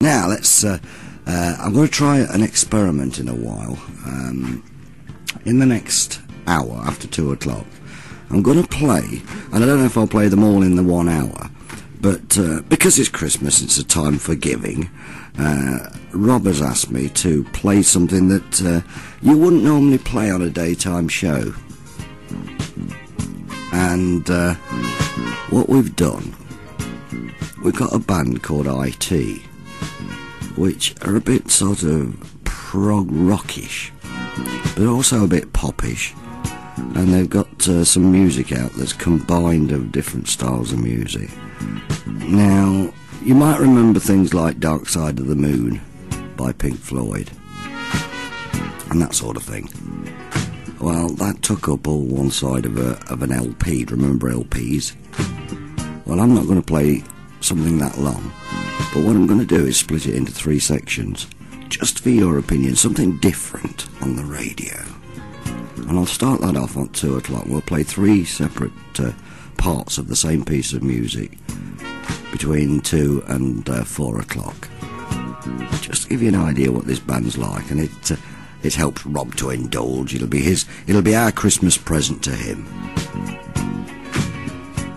Now let's. I'm going to try an experiment in a while. In the next hour after 2 o'clock, I'm going to play, and I don't know if I'll play them all in the 1 hour, but because it's Christmas, it's a time for giving. Rob has asked me to play something that you wouldn't normally play on a daytime show. And what we've done, we've got a band called IT, which are a bit sort of prog rockish, but also a bit popish. And they've got some music out that's combined of different styles of music. Now, you might remember things like Dark Side of the Moon by Pink Floyd and that sort of thing. Well, that took up all one side of an LP. Remember LPs? Well, I'm not going to play something that long, but what I'm going to do is split it into 3 sections, just for your opinion, something different on the radio. And I'll start that off on 2 o'clock. We'll play 3 separate parts of the same piece of music between 2 and 4 o'clock. Just to give you an idea what this band's like, and it helps Rob to indulge. It'll be our Christmas present to him.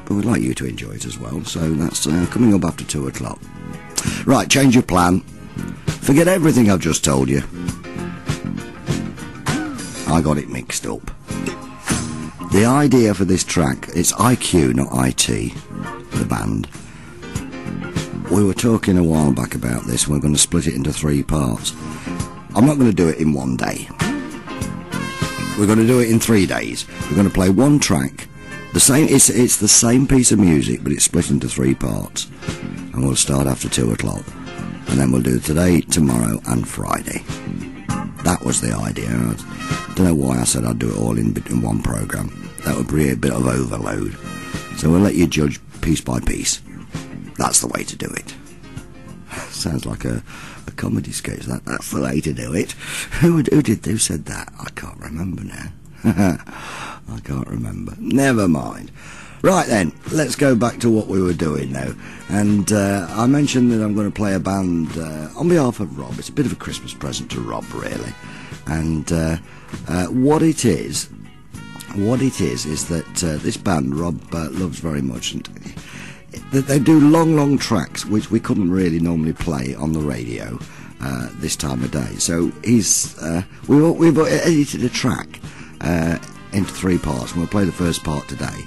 But we'd like you to enjoy it as well, so that's coming up after 2 o'clock. Right, change your plan. Forget everything I've just told you. I got it mixed up. The idea for this track, it's IQ, not IT, the band. We were talking a while back about this, and we're going to split it into 3 parts. I'm not going to do it in 1 day. We're going to do it in 3 days. We're going to play 1 track. It's the same piece of music, but it's split into 3 parts. And we'll start after 2 o'clock. And then we'll do today, tomorrow, and Friday. That was the idea. I don't know why I said I'd do it all in 1 programme. That would be a bit of overload. So we'll let you judge piece by piece. That's the way to do it. Sounds like a comedy sketch. That's the way to do it. Who said that? I can't remember now. I can't remember. Never mind. Right then, let's go back to what we were doing now. And I mentioned that I'm going to play a band on behalf of Rob. It's a bit of a Christmas present to Rob, really. And what it is that this band Rob loves very much, and they do long tracks which we couldn't really normally play on the radio this time of day. So we've edited a track into 3 parts, and we'll play the first part today.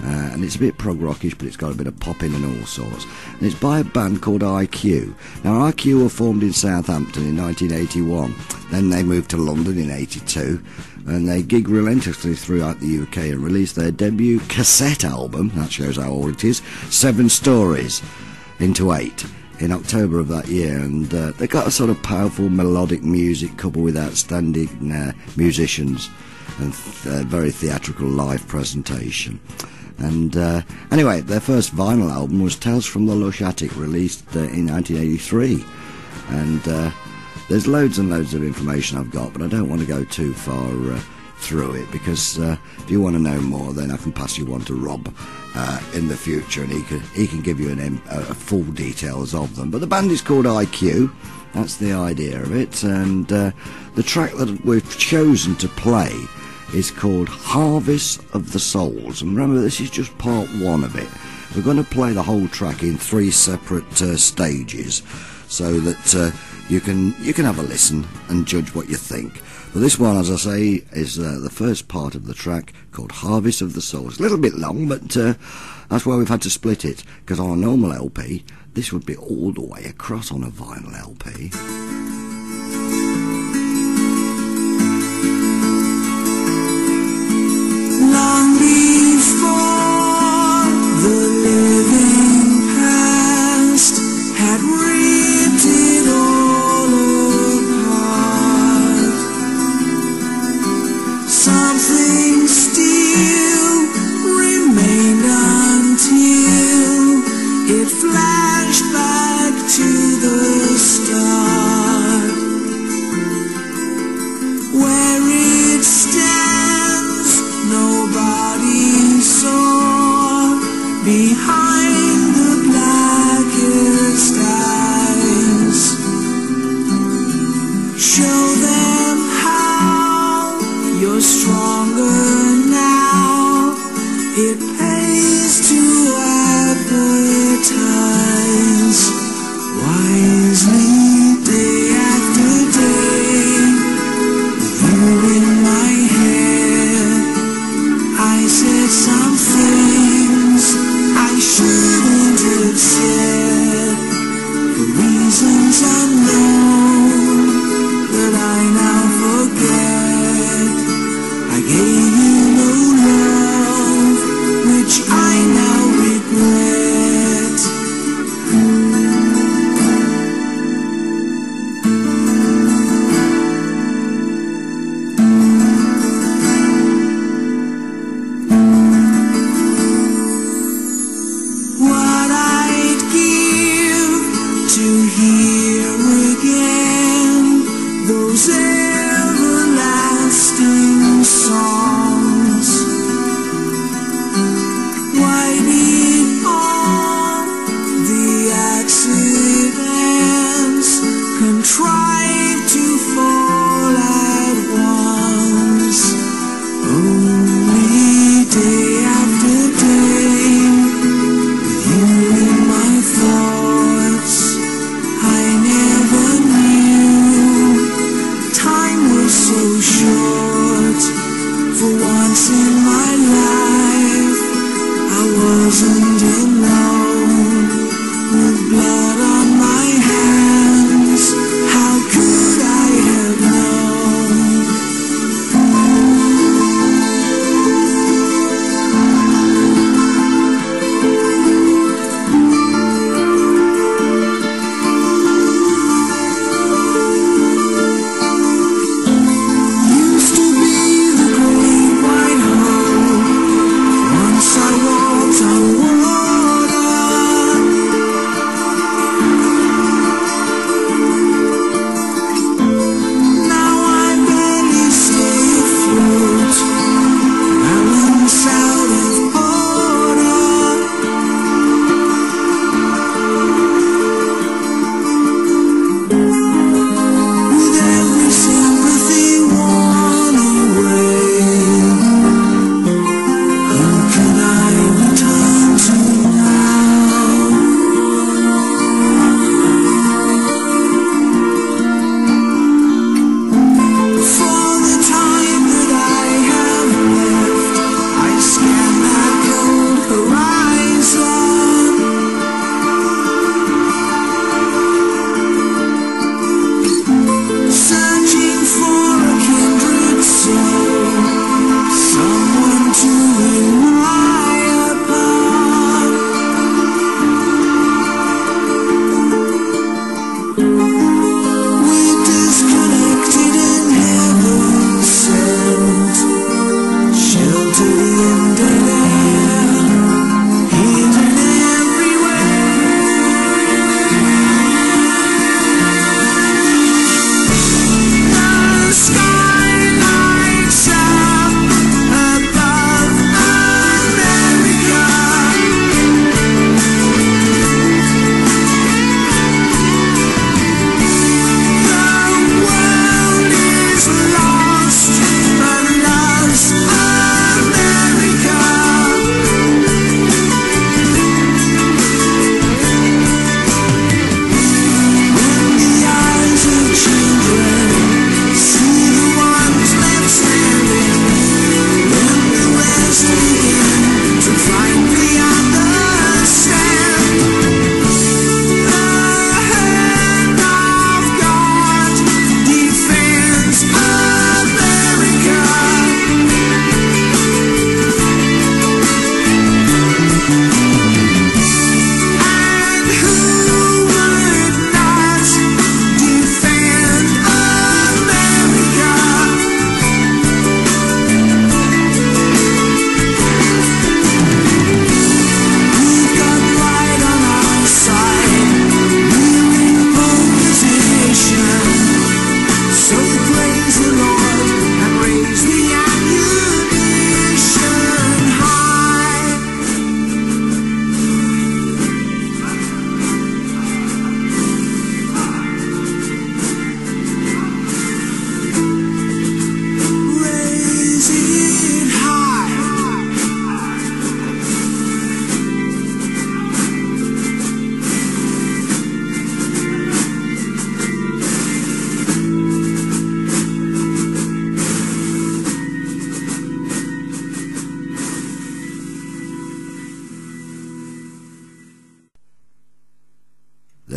And it's a bit prog rockish, but it's got a bit of popping and all sorts. And it's by a band called IQ. Now, IQ were formed in Southampton in 1981. Then they moved to London in 82. And they gig relentlessly throughout the UK and released their debut cassette album, that shows how old it is, 7 Stories into 8, in October of that year. And they got a sort of powerful melodic music coupled with outstanding musicians and very theatrical live presentation. And anyway, their first vinyl album was Tales from the Lush Attic, released in 1983. And there's loads and loads of information I've got, but I don't want to go too far through it, because if you want to know more, then I can pass you on to Rob in the future, and he can give you a full details of them. But the band is called IQ. That's the idea of it. And the track that we've chosen to play is called Harvest of the Souls. And remember, this is just part 1 of it. We're going to play the whole track in 3 separate stages, so that you can have a listen and judge what you think. But this one, as I say, is the first part of the track, called Harvest of the Souls. A little bit long, but that's why we've had to split it, because on a normal LP, this would be all the way across on a vinyl LP. Long before the living past had ripped it all apart, something still remained until it flashed back to the start.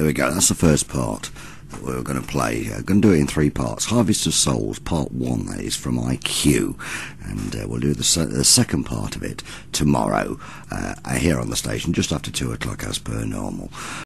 there we go. That's the first part that we're going to play. Going to do it in 3 parts. Harvest of Souls, part 1, that is, from IQ. And we'll do the second part of it tomorrow here on the station, just after 2 o'clock as per normal.